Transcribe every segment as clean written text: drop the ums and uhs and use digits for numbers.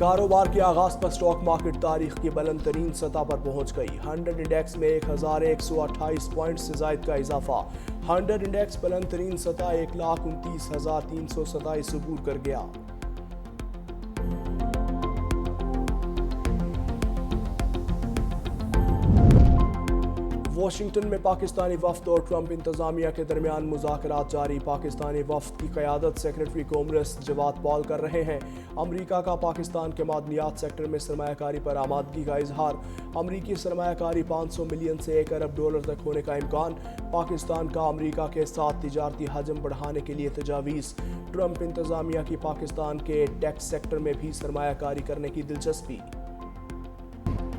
कारोबार के आगाज पर स्टॉक मार्केट तारीख की बुलंद तरीन सतह पर पहुंच गई। 100 इंडेक्स में 1128 पॉइंट से जायद का इजाफा। 100 इंडेक्स बुलंद तरीन सतह 1,29,327 अबूर कर गया। वाशिंगटन में पाकिस्तानी वफ्द और ट्रंप इंतजामिया के दरमियान मुज़ाकरात जारी। पाकिस्तानी वफ्द की क़यादत सेक्रेटरी कॉमर्स जवाद पॉल कर रहे हैं। अमरीका का पाकिस्तान के मादनियात सेक्टर में सरमायाकारी पर आमादगी का इजहार। अमरीकी सरमायाकारी 500 मिलियन से 1 अरब डॉलर तक होने का इम्कान। पाकिस्तान का अमरीका के साथ तिजारती हजम बढ़ाने के लिए तजावीज़। ट्रंप इंतजामिया की पाकिस्तान के टैक्स सेक्टर में भी सरमायाकारी करने की दिलचस्पी।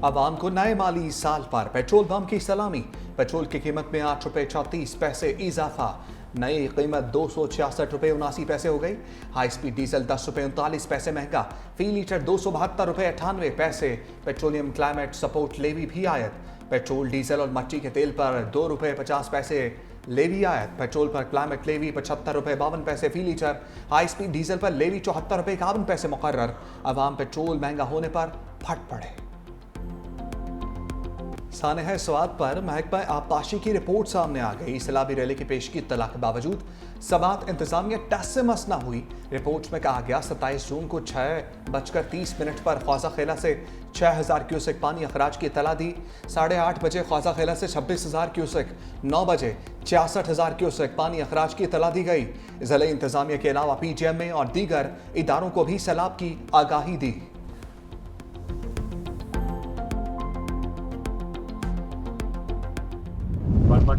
अवाम को नए माली साल पर पेट्रोल पंप की सलामी। पेट्रोल की कीमत में 8 रुपये 34 पैसे इजाफा। नई कीमत 266 रुपये 79 पैसे हो गई। हाई स्पीड डीजल 10 रुपये 39 पैसे महंगा। फी लीटर 272 रुपये 98 पैसे। पेट्रोलियम क्लाइमेट सपोर्ट लेवी भी आयत। पेट्रोल डीजल और मट्टी के तेल पर 2 रुपये 50 पैसे लेवी आयत। पेट्रोल पर क्लाइमेट लेवी 75 रुपये 52 पैसे फी लीटर। हाई स्पीड डीजल पर लेवी 74 रुपये 51 पैसे मुकर्रर। अवाम पेट्रोल महंगा होने पर फट पड़े। सानह स्वाद पर महकमा आबपाशी की रिपोर्ट सामने आ गई। सैलाबी रैली की पेश की इत्तला के बावजूद समात इंतजामिया टस से मस न हुई। रिपोर्ट में कहा गया 27 जून को 6:30 पर ख्वाजा खेला से 6000 क्यूसेक पानी अखराज की इत्तला दी। 8:30 बजे ख्वाजा खेला से 26,000 क्यूसेक, 9 बजे 66,000 क्यूसेक पानी अखराज की इत्तला दी गई। ज़िले इंतजामिया के अलावा PGMA और दीगर इदारों को भी सैलाब की आगाही दी।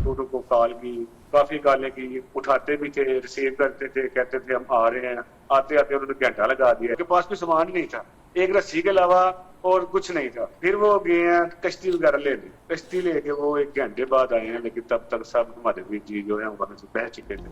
को कॉल की, काफी कॉलें की, उठाते भी थे, रिसीव करते थे, कहते थे हम आ रहे हैं। आते आते उन्होंने घंटा लगा दिया। उनके पास भी सामान नहीं था, एक रस्सी के अलावा और कुछ नहीं था। फिर वो गए हैं कश्ती वगैरह लेने। कश्ती लेके वो 1 घंटे बाद आए हैं, लेकिन तब तक सब हमारे भी जी जो है वहां से बह चुके थे।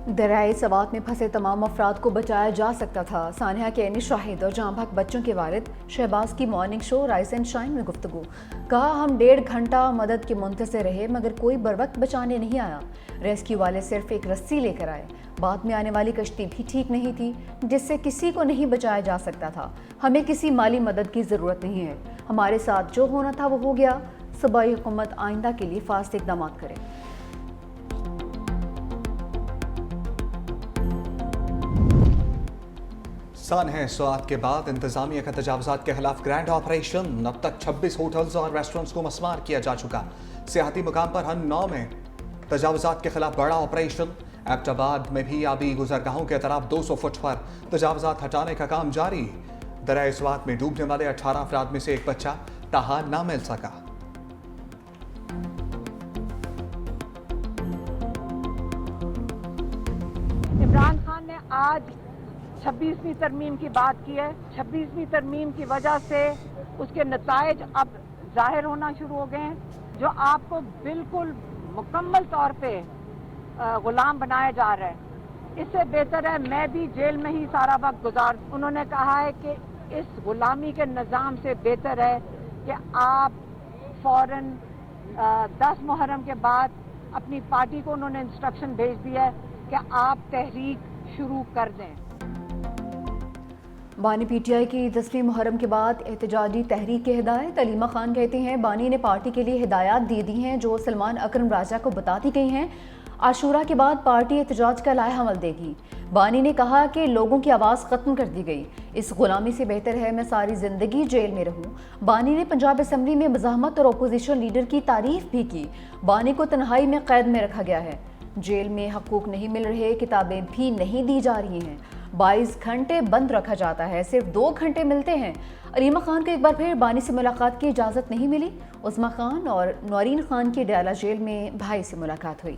दरियाई सवात में फंसे तमाम अफराद को बचाया जा सकता था। सानिया के एनी शाहिद और जांभक बच्चों के वालिद शहबाज की morning show rice and shine में गुफ्तगू। कहा, हम 1.5 घंटा मदद के मुंतज़िर रहे मगर कोई बरवक्त बचाने नहीं आया। रेस्क्यू वाले सिर्फ एक रस्सी लेकर आए। बाद में आने वाली कश्ती भी ठीक नहीं थी जिससे किसी को नहीं बचाया जा सकता था। हमें किसी माली मदद की ज़रूरत नहीं है। हमारे साथ जो होना था वो हो गया। सूबाई हुकूमत आइंदा के लिए फास्ट इक़दाम करे। सानह स्वाद के बाद इंतजामिया का तजावजात के खिलाफ ग्रैंड ऑपरेशन। अब तक 26 होटल्स और रेस्टोरेंट्स को मस्मार किया जा चुका। सियाहती मुकाम पर हर 9 में तजावजात के खिलाफ बड़ा ऑपरेशन। एबटाबाद में भी आबी गुजरगाहों के तरफ 200 फुट पर तजावजात हटाने का काम जारी। दरियाए स्वात में डूबने वाले 18 अफराद में से एक बच्चा ताहा ना मिल सका। इमरान खान ने आज 26वीं तरमीम की बात की है। 26वीं तरमीम की वजह से उसके नतायज अब जाहिर होना शुरू हो गए हैं, जो आपको बिल्कुल मुकम्मल तौर पे गुलाम बनाया जा रहा है। इससे बेहतर है मैं भी जेल में ही सारा वक्त गुजार। उन्होंने कहा है कि इस गुलामी के निज़ाम से बेहतर है कि आप फौरन 10 मुहर्रम के बाद अपनी पार्टी को उन्होंने इंस्ट्रक्शन भेज दिया है कि आप तहरीक शुरू कर दें। बानी PTI की 10वीं मुहर्रम के बाद एहतजाजी तहरीक की हिदायत। अलीमा खान कहती हैं, बानी ने पार्टी के लिए हिदायत दे दी हैं जो सलमान अकरम राजा को बता दी गई हैं। आशूरा के बाद पार्टी एहतजाज का लाहेहमल देगी। बानी ने कहा कि लोगों की आवाज़ ख़त्म कर दी गई। इस गुलामी से बेहतर है मैं सारी ज़िंदगी जेल में रहूं। बानी ने पंजाब असम्बली में मज़ाहमत और अपोजिशन लीडर की तारीफ भी की। बानी को तन्हाई में कैद में रखा गया है। जेल में हकूक़ नहीं मिल रहे, किताबें भी नहीं दी जा रही हैं। 22 घंटे बंद रखा जाता है, सिर्फ 2 घंटे मिलते हैं। अलीमा खान को एक बार फिर बानी से मुलाकात की इजाज़त नहीं मिली। उस्मा खान और नौरीन खान की डयाला जेल में भाई से मुलाकात हुई।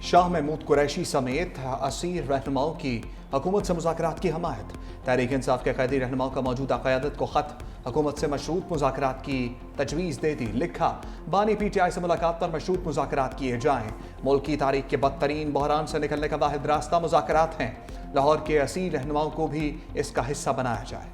शाह महमूद कुरैशी समेत असीर रहनुमाओं की हुकूमत से मुज़ाकरात की हमायत। तहरीक इंसाफ के कैदी रहनुमाओं का मौजूदा क़यादत को ख़त हुकूमत से मशरूत मुज़ाकरात की तजवीज़ दे दी। लिखा, बानी PTI से मुलाकात पर मशरूत मुज़ाकरात किए जाएँ। मुल्क की तारीख के बदतरीन बहरान से निकलने का वाहिद रास्ता मुज़ाकरात हैं। लाहौर के असीर रहनुमाओं को भी इसका हिस्सा बनाया जाए।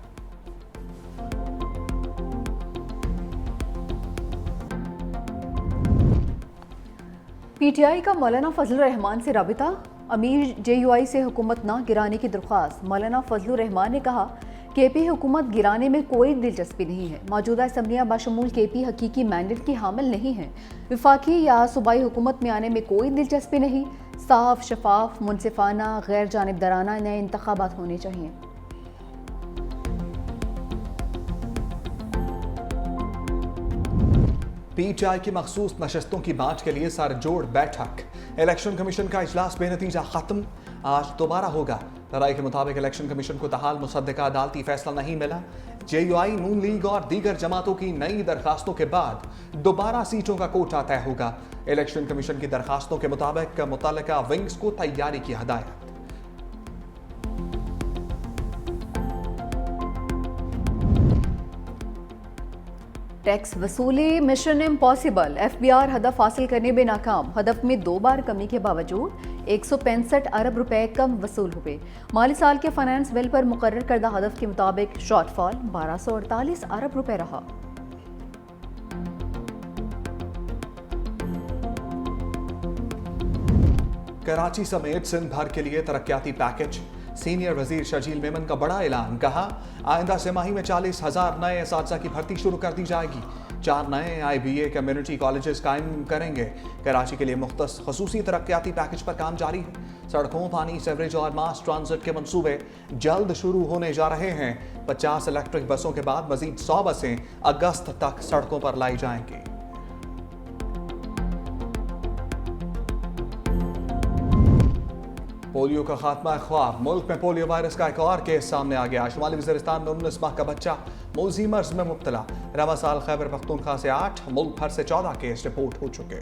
PTI का मौलाना फजलुर रहमान से राबिता, अमीर JUI से हुकूमत ना गिराने की दरख्वास्त। मौलाना फजलुर रहमान ने कहा KP हुकूमत गिराने में कोई दिलचस्पी नहीं है। मौजूदा असम्बलियाँ बाशमूल KP हकीकी मैंडेट की हामिल नहीं हैं। विफाकी या सूबाई हुकूमत में आने में कोई दिलचस्पी नहीं। साफ, शफाफ, मुनसिफाना, गैर जानिबदाराना नए इंतखाबात होने चाहिए। PTI की मखसूस नशस्तों की बात के लिए सरजोड़ बैठक। इलेक्शन कमीशन का इजलास बेनतीजा खत्म, आज दोबारा होगा। राय के मुताबिक इलेक्शन कमीशन को तहाल मुसद्दका अदालती फैसला नहीं मिला। JUI, नून लीग और दीगर जमातों की नई दरखास्तों के बाद दोबारा सीटों का कोटा तय होगा। इलेक्शन कमीशन की दरखास्तों के मुताबिक मुतल्लिका विंग्स को तैयारी की हदायत। टैक्स वसूली मिशन इम्पॉसिबल, FBR हदफ हासिल करने में नाकाम। हदफ में 2 बार कमी के बावजूद 165 अरब रुपए कम वसूल हुए। माली साल के फाइनेंस बिल पर मुकर्रर करदा हदफ के मुताबिक शॉर्टफॉल 1248 अरब रुपए रहा। कराची समेत सिंध भर के लिए तरक्याती पैकेज। सीनियर वजीर शर्जील मेमन का बड़ा ऐलान, कहा आइंदा तिमाही में 40,000 नए असातिज़ा की भर्ती शुरू कर दी जाएगी। 4 नए IBA कम्युनिटी कॉलेजेस कायम करेंगे। कराची के लिए मुख्तस खसूसी तरक्याती पैकेज पर काम जारी है। सड़कों, पानी, सेवरेज और मास ट्रांजिट के मंसूबे जल्द शुरू होने जा रहे हैं। 50 इलेक्ट्रिक बसों के बाद मजीद 100 बसें अगस्त तक सड़कों पर लाई जाएंगी। पोलियो का खात्मा ख्वाब, मुल्क में पोलियो वायरस का एक और केस सामने आ गया। शुमाली वज़ीरिस्तान में 19 माह का बच्चा मौजी मर्ज में मुब्तला। रवा साल खैबर पख्तूनख्वा से 8, मुल्क भर से 14 केस रिपोर्ट हो चुके।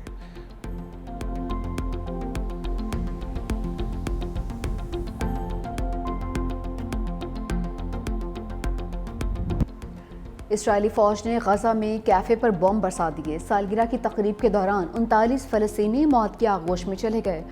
इसराइली फौज ने गजा में कैफे पर बम बरसा दिए। सालगिरह की तकरीब के दौरान 39 फ़लस्तीनी मौत की आगोश में चले गए।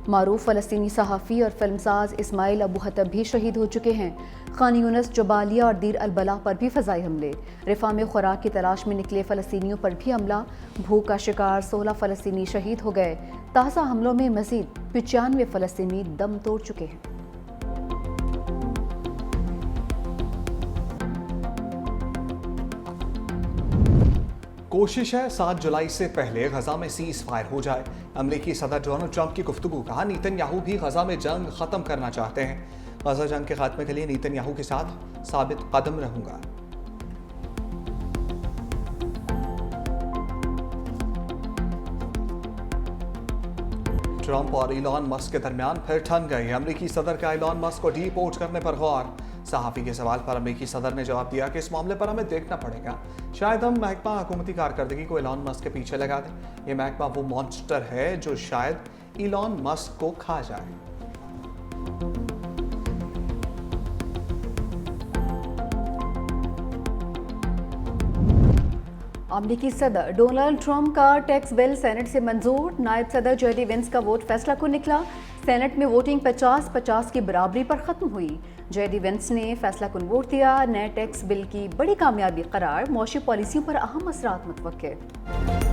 मारूफ फ़लस्तीनी सहाफ़ी और फिल्मसाज इस्माइल अबू हतब भी शहीद हो चुके हैं। खान यूनिस, जबालिया और दीर अल-बला पर भी फ़ज़ाई हमले। रिफा में खुराक की तलाश में निकले फ़लस्तीनियों पर भी हमला। भूख का शिकार 16 फ़लस्तीनी शहीद हो गए। ताज़ा हमलों में मज़ीद 95 फ़लस्तीनी दम तोड़ चुके हैं। कोशिश है 7 जुलाई से पहले गजा में सीज फायर हो जाए। अमेरिकी सदर डोनाल्ड ट्रंप की गुफ्तगू, कहा नेतन्याहू भी गजा में जंग खत्म करना चाहते हैं। गजा जंग के खात्मे के लिए नेतन्याहू के साथ साबित कदम रहूंगा। ट्रंप और इलॉन मस्क के दरमियान फिर ठन गई। अमेरिकी सदर का इलॉन मस्क को डीपोर्ट करने पर गौर। सहाफ़ी के सवाल पर अमेरिकी सदर ने जवाब दिया कि इस मामले पर हमें देखना पड़ेगा। शायद हम महकमा हुकूमती कारकर्दगी को इलॉन मस्क के पीछे लगा दें। ये महकमा वो मॉन्स्टर है जो शायद इलॉन मस्क को खा जाए। अमेरिकी सदर डोनाल्ड ट्रंप का टैक्स बिल सेनेट से मंजूर। नायब सदर JD वेंस का वोट फैसला को निकला। सेनेट में वोटिंग 50-50 की बराबरी पर खत्म हुई। JD वेंस ने फैसला कुन वोट दिया। नए टैक्स बिल की बड़ी कामयाबी करार। मौशी पॉलिसियों पर अहम असरात मुतवक्के।